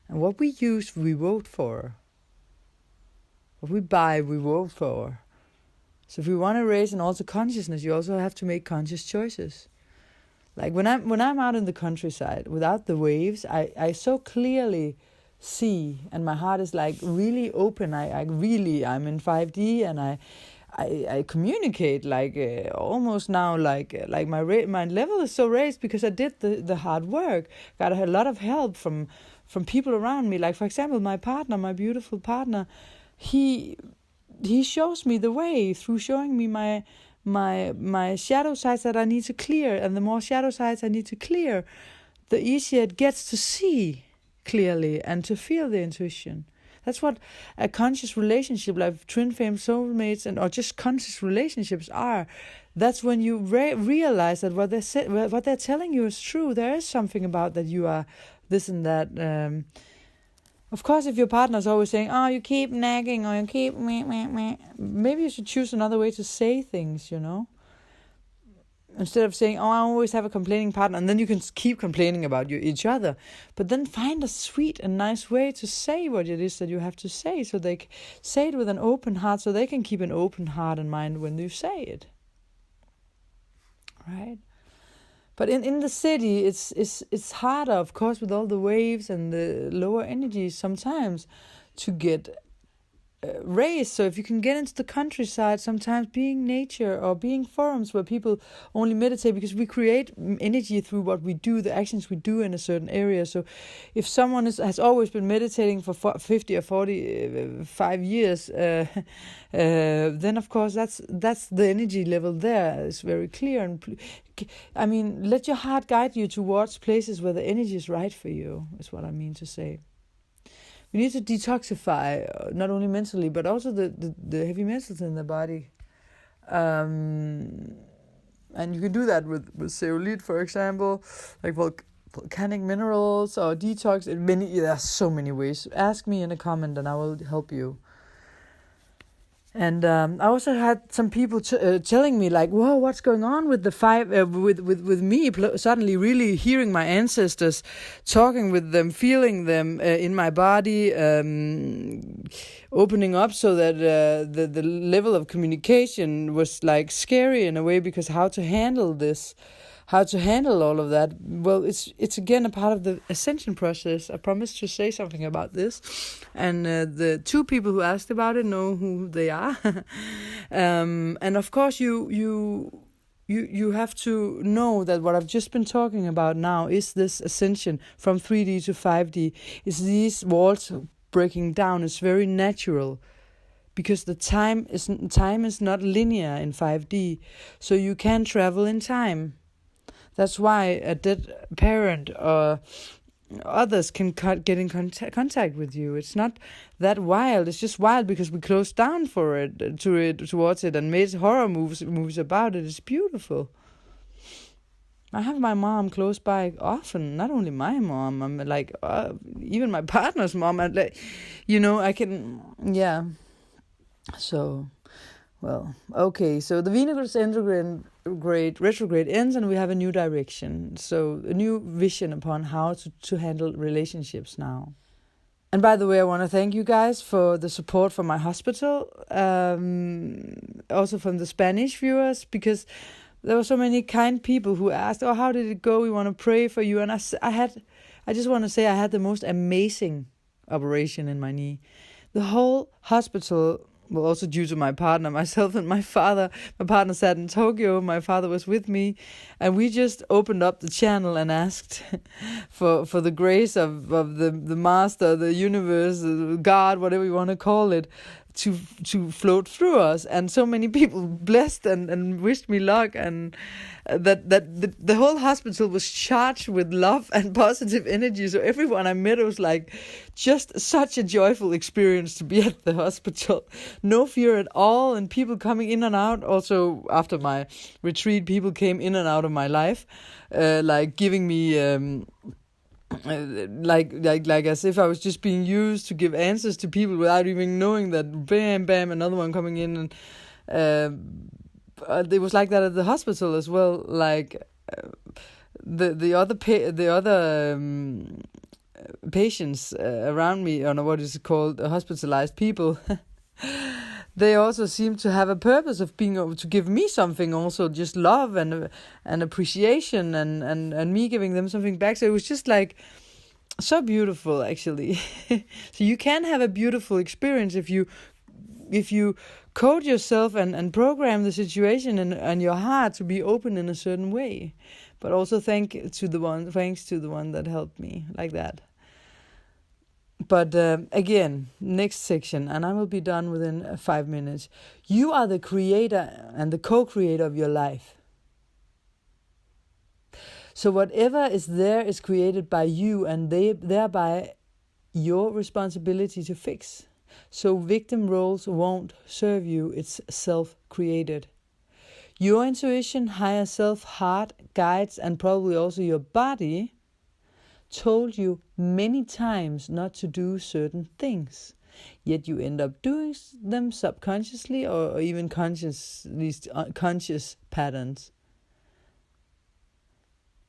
And what we use, we vote for. What we buy, we vote for. So if we want to raise and alter consciousness, you also have to make conscious choices. Like when I'm out in the countryside without the waves, I so clearly see, and my heart is like really open. I'm in 5D, and I communicate like almost now like my level is so raised because I did the hard work. Got a lot of help from people around me. Like for example, my beautiful partner, he shows me the way through showing me my shadow sides that I need to clear, and the more shadow sides I need to clear, the easier it gets to see clearly and to feel the intuition. That's what a conscious relationship, like twin flame soulmates, or just conscious relationships are. That's when you realize that what they're telling you is true. There is something about that you are this and that. Of course, if your partner is always saying, "Oh, you keep nagging," or "You keep meh," maybe you should choose another way to say things. Instead of saying, "Oh, I always have a complaining partner," and then you can keep complaining about each other. But then find a sweet and nice way to say what it is that you have to say, so they say it with an open heart, so they can keep an open heart and mind when you say it. Right? But in the city, it's harder, of course, with all the waves and the lower energies sometimes to get raised. So if you can get into the countryside, sometimes being nature or being forums where people only meditate, because we create energy through what we do, the actions we do in a certain area. So if someone has always been meditating for 50 or 45 years, then of course that's the energy level there is very clear. And let your heart guide you towards places where the energy is right for you, is what I mean to say. We need to detoxify, not only mentally, but also the heavy metals in the body. And you can do that with zeolite, for example, like volcanic minerals or detox. There are so many ways. Ask me in a comment and I will help you. And I also had some people telling me like, "Whoa, what's going on with the with me?" Suddenly, really hearing my ancestors, talking with them, feeling them in my body, opening up, so that the level of communication was like scary in a way, because how to handle this. How to handle all of that? Well, it's again a part of the ascension process. I promised to say something about this, and the two people who asked about it know who they are. And of course, you have to know that what I've just been talking about now is this ascension from 3D to 5D. Is these walls breaking down? It's very natural, because the time is not linear in 5D, so you can travel in time. That's why a dead parent or others can get in contact with you. It's not that wild. It's just wild because we closed down towards it and made horror movies about it. It's beautiful. I have my mom close by often. Not only my mom. I'm like even my partner's mom. I'm like, I can. Yeah. So. Well, okay, so the Venus retrograde ends and we have a new direction. So a new vision upon how to handle relationships now. And by the way, I want to thank you guys for the support from my hospital, also from the Spanish viewers, because there were so many kind people who asked, "Oh, how did it go? We want to pray for you." And I just want to say I had the most amazing operation in my knee. The whole hospital... Well, also due to my partner, myself and my father. My partner sat in Tokyo, my father was with me, and we just opened up the channel and asked for the grace of the master, the universe, God, whatever you want to call it, to float through us. And so many people blessed and wished me luck, and that the whole hospital was charged with love and positive energy. So everyone I met, it was like just such a joyful experience to be at the hospital. No fear at all, and people coming in and out. Also after my retreat, people came in and out of my life, like giving me like as if I was just being used to give answers to people without even knowing that. Bam, another one coming in, and it was like that at the hospital as well. Like the other patients around me, or what is it called, hospitalized people. They also seem to have a purpose of being able to give me something, also just love and appreciation, and me giving them something back. So it was just like so beautiful, actually. So you can have a beautiful experience if you code yourself and program the situation and your heart to be open in a certain way. But also thanks to the one that helped me like that. But again, next section, and I will be done within 5 minutes. You are the creator and the co-creator of your life. So whatever is there is created by you, and thereby your responsibility to fix. So victim roles won't serve you, it's self-created. Your intuition, higher self, heart, guides, and probably also your body told you many times not to do certain things. Yet you end up doing them subconsciously or even conscious, these conscious patterns.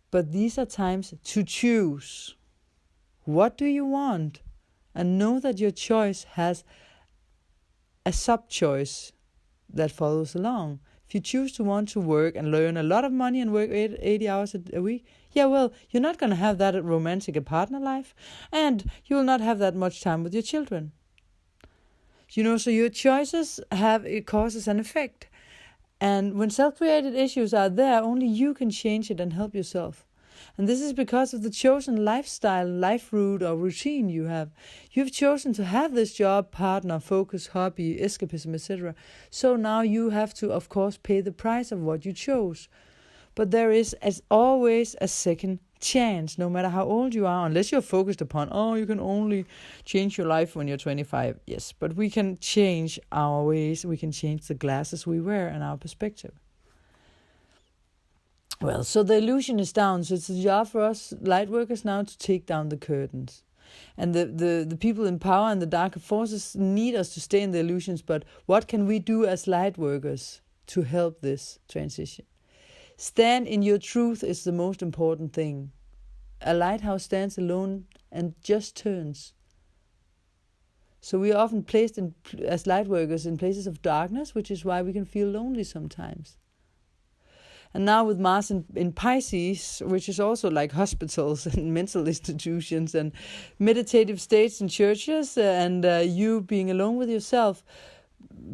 But these are times to choose. What do you want? And know that your choice has a sub-choice that follows along. If you choose to want to work and earn a lot of money and work 80 hours a week, yeah, well, you're not going to have that romantic partner life, and you will not have that much time with your children. So your choices have causes and effect. And when self-created issues are there, only you can change it and help yourself. And this is because of the chosen lifestyle, life route or routine you have. You've chosen to have this job, partner, focus, hobby, escapism, etc. So now you have to, of course, pay the price of what you chose. But there is, as always, a second chance, no matter how old you are, unless you're focused upon, you can only change your life when you're 25. Yes, but we can change our ways, we can change the glasses we wear and our perspective. Well, so the illusion is down, so it's a job for us light workers now to take down the curtains. And the people in power and the darker forces need us to stay in the illusions, but what can we do as light workers to help this transition? Stand in your truth is the most important thing. A lighthouse stands alone and just turns. So we are often placed as light workers in places of darkness, which is why we can feel lonely sometimes. And now with Mars in Pisces, which is also like hospitals and mental institutions and meditative states in churches, and you being alone with yourself,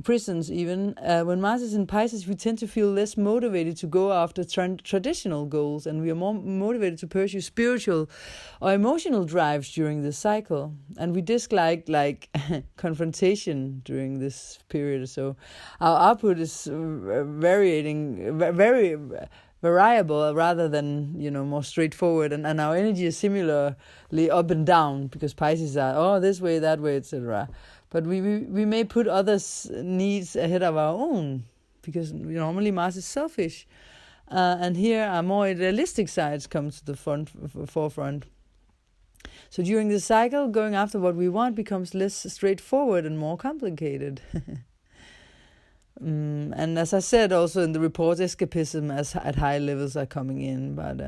prisons even, when Mars is in Pisces, we tend to feel less motivated to go after traditional goals, and we are more motivated to pursue spiritual or emotional drives during this cycle. And we dislike confrontation during this period. So our output is very variable rather than more straightforward, and our energy is similarly up and down because Pisces are this way, that way, etc. But we may put others' needs ahead of our own because normally Mars is selfish, and here our more idealistic sides come to the forefront. So during the cycle, going after what we want becomes less straightforward and more complicated. And as I said also in the report, escapism at high levels are coming in, but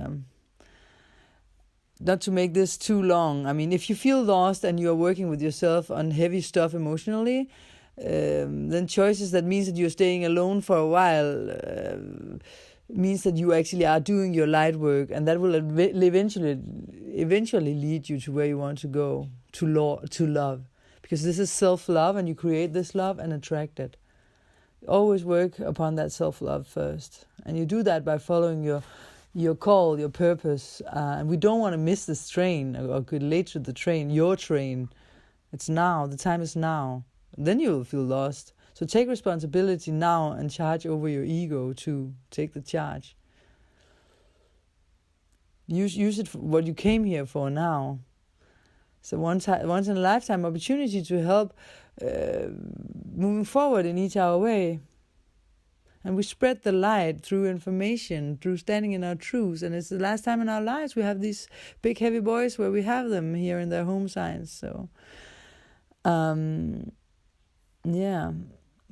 not to make this too long. I mean, if you feel lost and you're working with yourself on heavy stuff emotionally, then choices that means that you're staying alone for a while means that you actually are doing your light work, and that will eventually lead you to where you want to go, to love. Because this is self-love, and you create this love and attract it. Always work upon that self-love first. And you do that by following your call, your purpose. And we don't want to miss this train or get late to the train, your train. It's now. The time is now. Then you will feel lost. So take responsibility now and charge over your ego too. Take the charge. Use it for what you came here for now. So once in a lifetime opportunity to help moving forward in each our way. And we spread the light through information, through standing in our truths. And it's the last time in our lives we have these big heavy boys where we have them here in their home signs. So,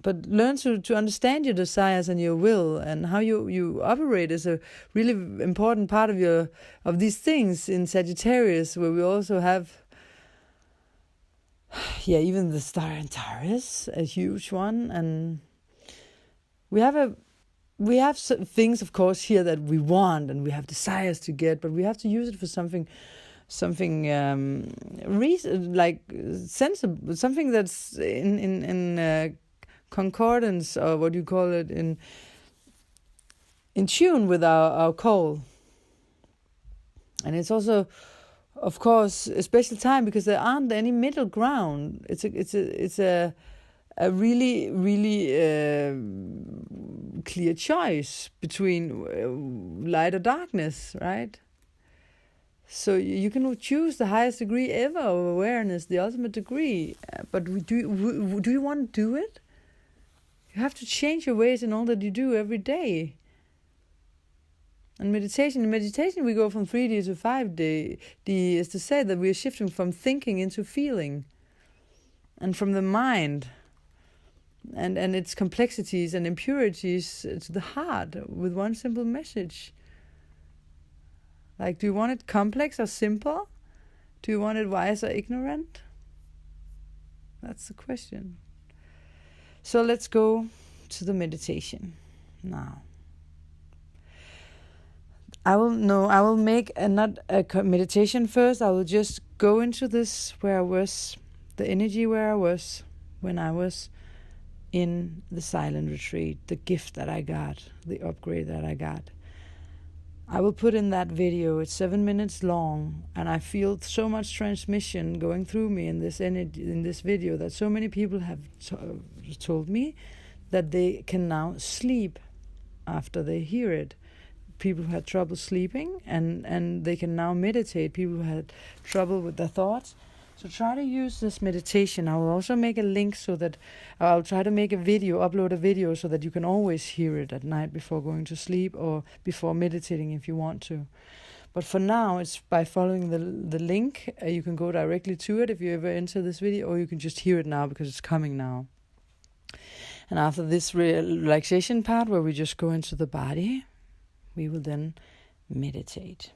But learn to understand your desires and your will, and how you operate is a really important part of these things in Sagittarius, where we also have even the star in Taurus, a huge one, and we have things, of course, here that we want and we have desires to get, but we have to use it for something like sensible, something that's in concordance, or what do you call it, in tune with our call. And it's also, of course, a special time because there aren't any middle ground. It's a really, really clear choice between light or darkness, right? So you can choose the highest degree ever of awareness, the ultimate degree. But do you want to do it? You have to change your ways in all that you do every day. And in meditation we go from 3D to 5D. D is to say that we are shifting from thinking into feeling. And from the mind and its complexities and impurities to the heart with one simple message. Like, do you want it complex or simple? Do you want it wise or ignorant? That's the question. So let's go to the meditation now. I will make not a meditation first. I will just go into this where I was, the energy where I was when I was in the silent retreat, the gift that I got, the upgrade that I got. I will put in that video. It's 7 minutes long, and I feel so much transmission going through me in this energy, in this video, that so many people have told me that they can now sleep after they hear it. People who had trouble sleeping, and they can now meditate. People who had trouble with their thoughts. So try to use this meditation. I will also make a link so that I'll try to make a video, upload a video so that you can always hear it at night before going to sleep or before meditating if you want to. But for now, it's by following the link. You can go directly to it if you ever enter this video, or you can just hear it now because it's coming now. And after this relaxation part where we just go into the body, we will then meditate.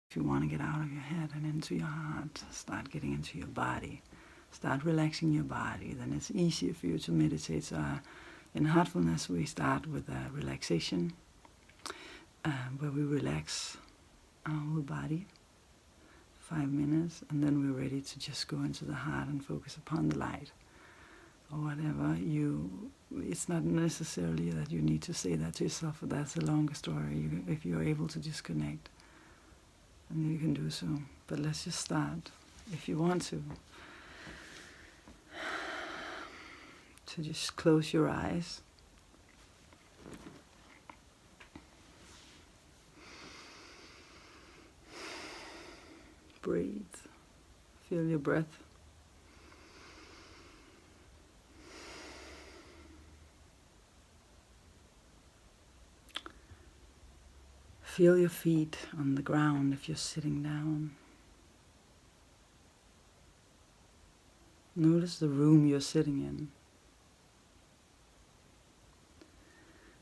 If you want to get out of your head and into your heart, start getting into your body. Start relaxing your body. Then it's easier for you to meditate. So in Heartfulness, we start with a relaxation where we relax our whole body 5 minutes, and then we're ready to just go into the heart and focus upon the light or whatever. It's not necessarily that you need to say that to yourself, but that's a longer story. If you're able to disconnect, and you can do so. But let's just start, if you want to just close your eyes. Breathe. Feel your breath. Feel your feet on the ground if you're sitting down. Notice the room you're sitting in.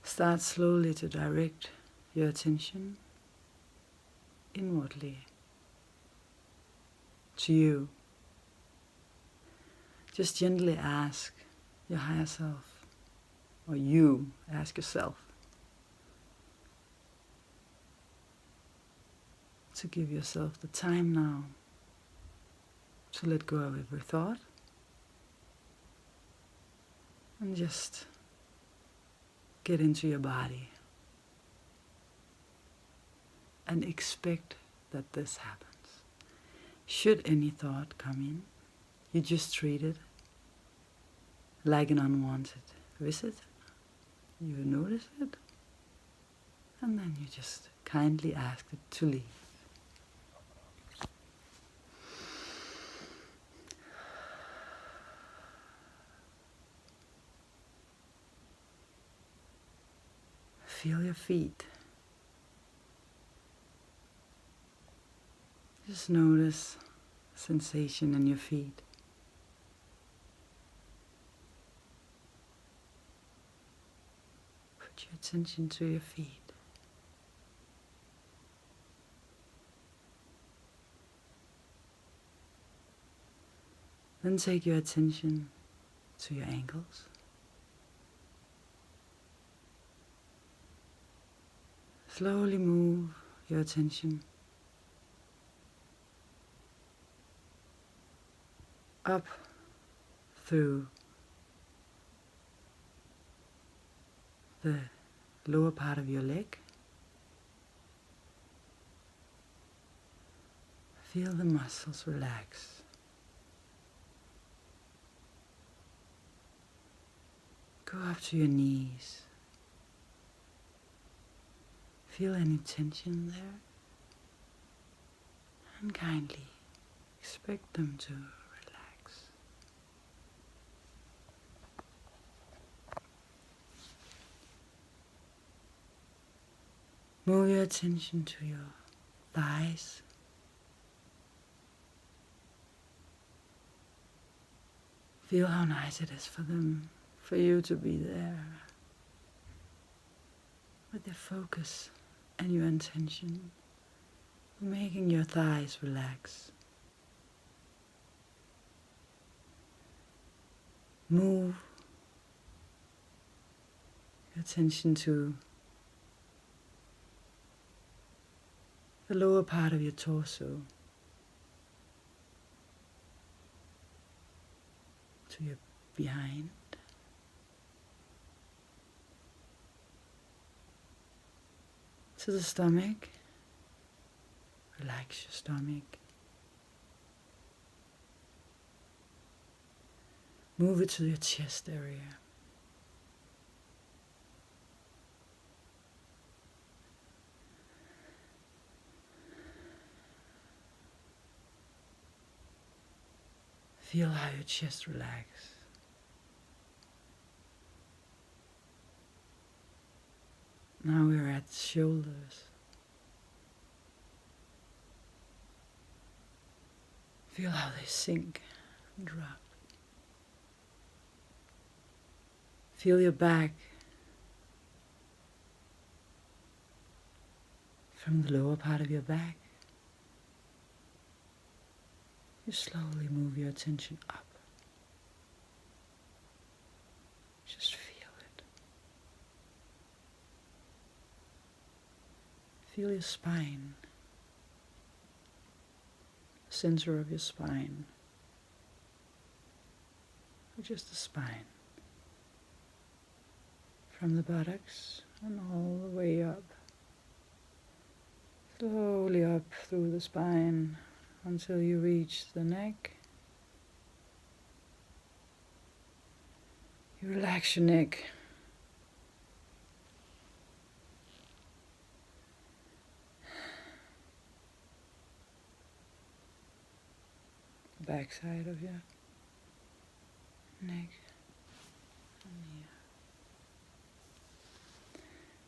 Start slowly to direct your attention inwardly to you. Just gently ask your higher self, or you ask yourself, to give yourself the time now to let go of every thought and just get into your body and expect that this happens. Should any thought come in, you just treat it like an unwanted visit. You notice it, and then you just kindly ask it to leave. Feel your feet. Just notice sensation in your feet. Put your attention to your feet. Then take your attention to your ankles. Slowly move your attention up through the lower part of your leg. Feel the muscles relax Go up to your knees. Feel any tension there, and kindly expect them to relax. Move your attention to your thighs. Feel how nice it is for you to be there with your focus and your intention, making your thighs relax. Move your attention to the lower part of your torso, to your behind, to the stomach. Relax your stomach. Move it to your chest area. Feel how your chest relaxes. Now we're at the shoulders. Feel how they sink and drop. Feel your back from the lower part of your back. You slowly move your attention up. Just feel it. Feel your spine, the center of your spine, or just the spine, from the buttocks and all the way up, slowly up through the spine until you reach the neck. You relax your neck. The back side of your neck. And here.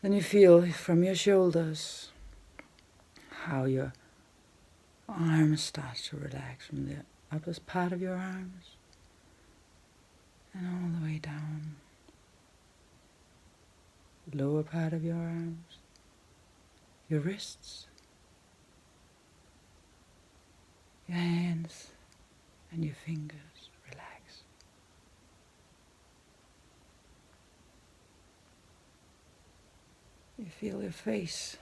Then you feel from your shoulders how your arms start to relax from the upper part of your arms and all the way down the lower part of your arms, your wrists, your hands and your fingers relax. You feel your face.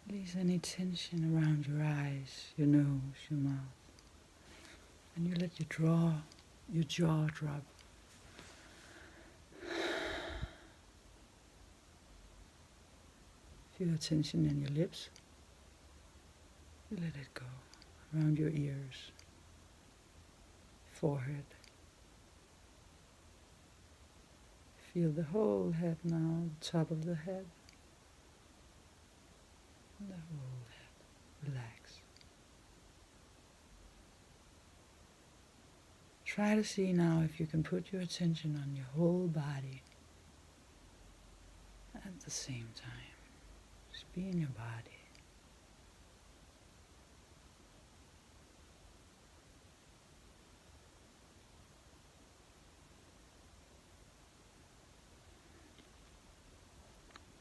Release any tension around your eyes, your nose, your mouth. And you let your jaw drop. Feel the tension in your lips. You let it go around your ears, forehead. Feel the whole head now, the top of the head. The whole head, relax. Try to see now if you can put your attention on your whole body at the same time. Just be in your body.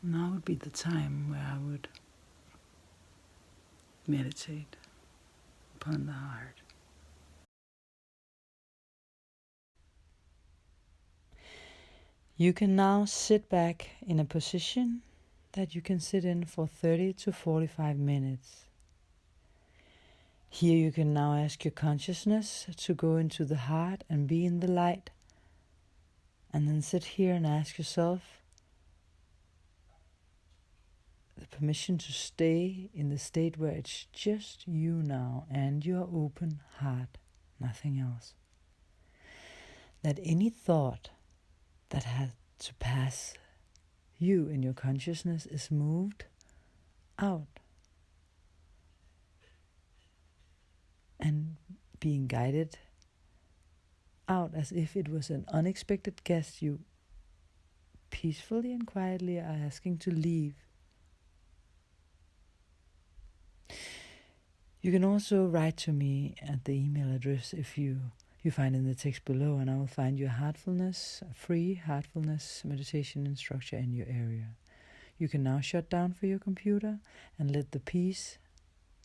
Now would be the time where I would meditate upon the heart. You can now sit back in a position that you can sit in for 30 to 45 minutes. Here you can now ask your consciousness to go into the heart and be in the light, and then sit here and ask yourself the permission to stay in the state where it's just you now and your open heart, nothing else. that any thought that had to pass you in your consciousness is moved out and being guided out as if it was an unexpected guest you peacefully and quietly are asking to leave. You can also write to me at the email address if you find in the text below, and I will find you a free heartfulness meditation instructor in your area. You can now shut down for your computer and let the peace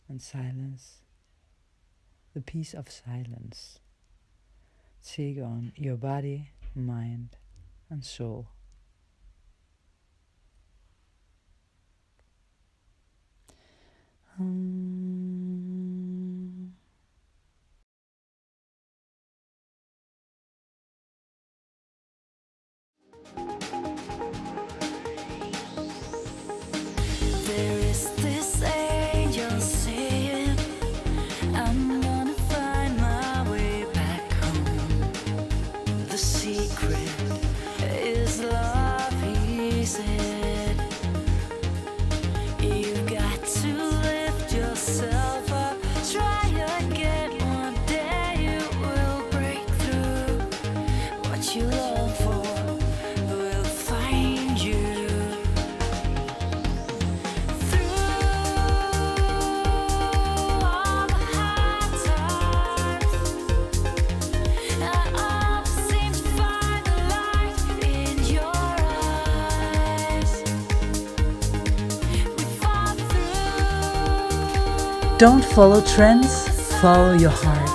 and silence, the peace of silence, take on your body, mind, and soul. There is this angel saying, I'm gonna find my way back home. The secret is love, he said. You've got to lift yourself up, try again. One day you will break through. What you long for will find you. Don't follow trends, follow your heart.